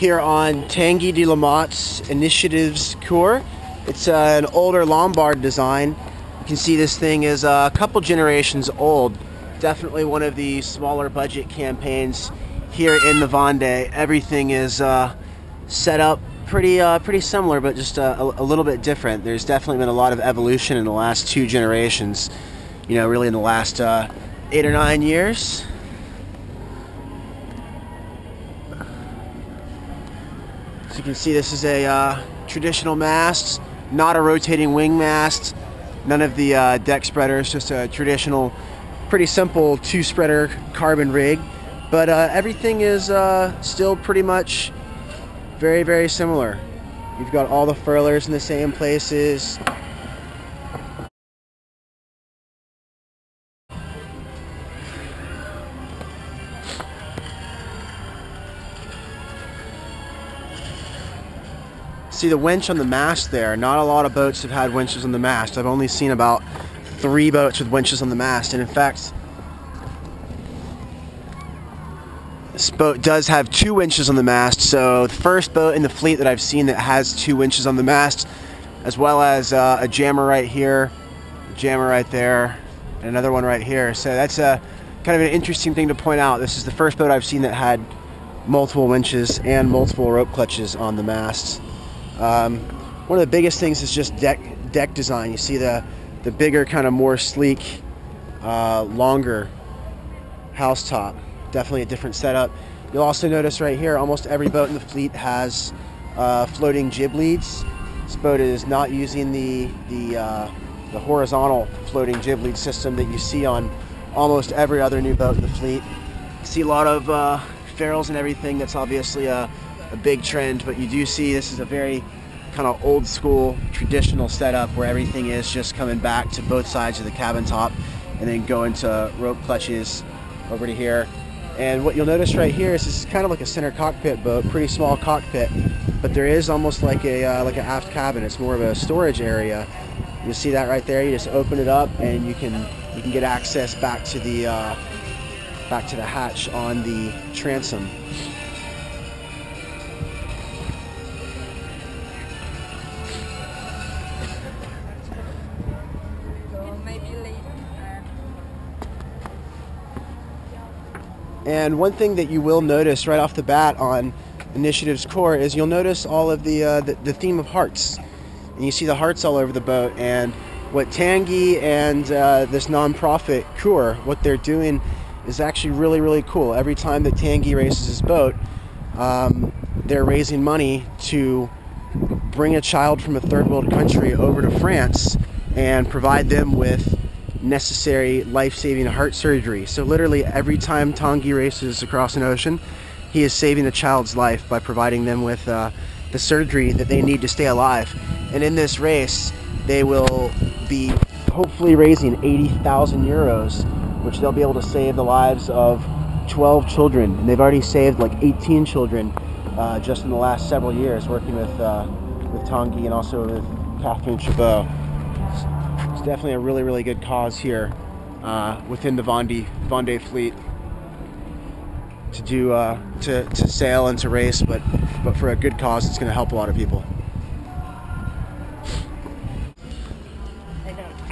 here on Tanguy de la Motte's Initiatives-Couer. It's an older Lombard design. You can see this thing is a couple generations old. Definitely one of the smaller budget campaigns here in the Vendee. Everything is set up pretty similar, but just a little bit different. There's definitely been a lot of evolution in the last 2 generations. You know, really in the last 8 or 9 years. So you can see this is a traditional mast, not a rotating wing mast. None of the deck spreaders, just a traditional, pretty simple 2-spreader carbon rig. But everything is still pretty much very similar. You've got all the furlers in the same places. See the winch on the mast there. Not a lot of boats have had winches on the mast. I've only seen about 3 boats with winches on the mast, and in fact this boat does have 2 winches on the mast. So the first boat in the fleet that I've seen that has 2 winches on the mast, as well as a jammer right here, a jammer right there, and another one right here. So that's a kind of an interesting thing to point out. This is the first boat I've seen that had multiple winches and multiple rope clutches on the mast. One of the biggest things is just deck design. You see the bigger, kind of more sleek, longer house top. Definitely a different setup. You'll also notice right here, almost every boat in the fleet has floating jib leads. This boat is not using the horizontal floating jib lead system that you see on almost every other new boat in the fleet. You see a lot of ferrules and everything. That's obviously a big trend, but you do see this is a very kind of old school traditional setup where everything is just coming back to both sides of the cabin top and then going to rope clutches over to here. And what you'll notice right here is this is kind of like a center cockpit boat, pretty small cockpit, but there is almost like an aft cabin. It's more of a storage area. You see that right there. You just open it up and you can get access back to the hatch on the transom. And one thing that you will notice right off the bat on Initiatives-Couer is you'll notice all of the theme of hearts. And you see the hearts all over the boat. And what Tanguy and this non-profit Couer, what they're doing is actually really cool. Every time that Tanguy races his boat, they're raising money to bring a child from a third world country over to France and provide them with necessary life-saving heart surgery. So literally every time Tanguy races across an ocean, he is saving a child's life by providing them with the surgery that they need to stay alive. And in this race, they will be hopefully raising 80,000 euros, which they'll be able to save the lives of 12 children. And they've already saved like 18 children just in the last several years, working with Tanguy and also with Catherine Chabot. It's definitely a really good cause here within the Vendee fleet to do to sail and to race, but for a good cause. It's going to help a lot of people.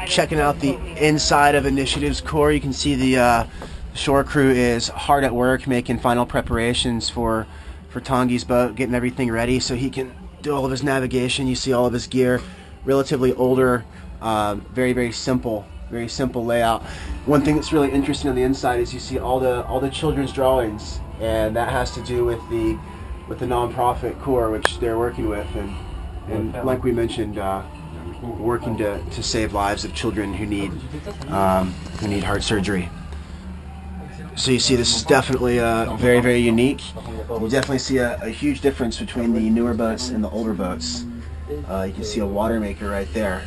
Checking out the inside of Initiatives-Couer, you can see the shore crew is hard at work making final preparations for Tanguy's boat, getting everything ready so he can do all of his navigation. You see all of his gear, relatively older. Very simple layout. One thing that's really interesting on the inside is you see all the children's drawings, and that has to do with the non-profit Couer, which they're working with, and like we mentioned, working to save lives of children who need heart surgery. So you see this is definitely very unique. You definitely see a huge difference between the newer boats and the older boats. You can see a water maker right there.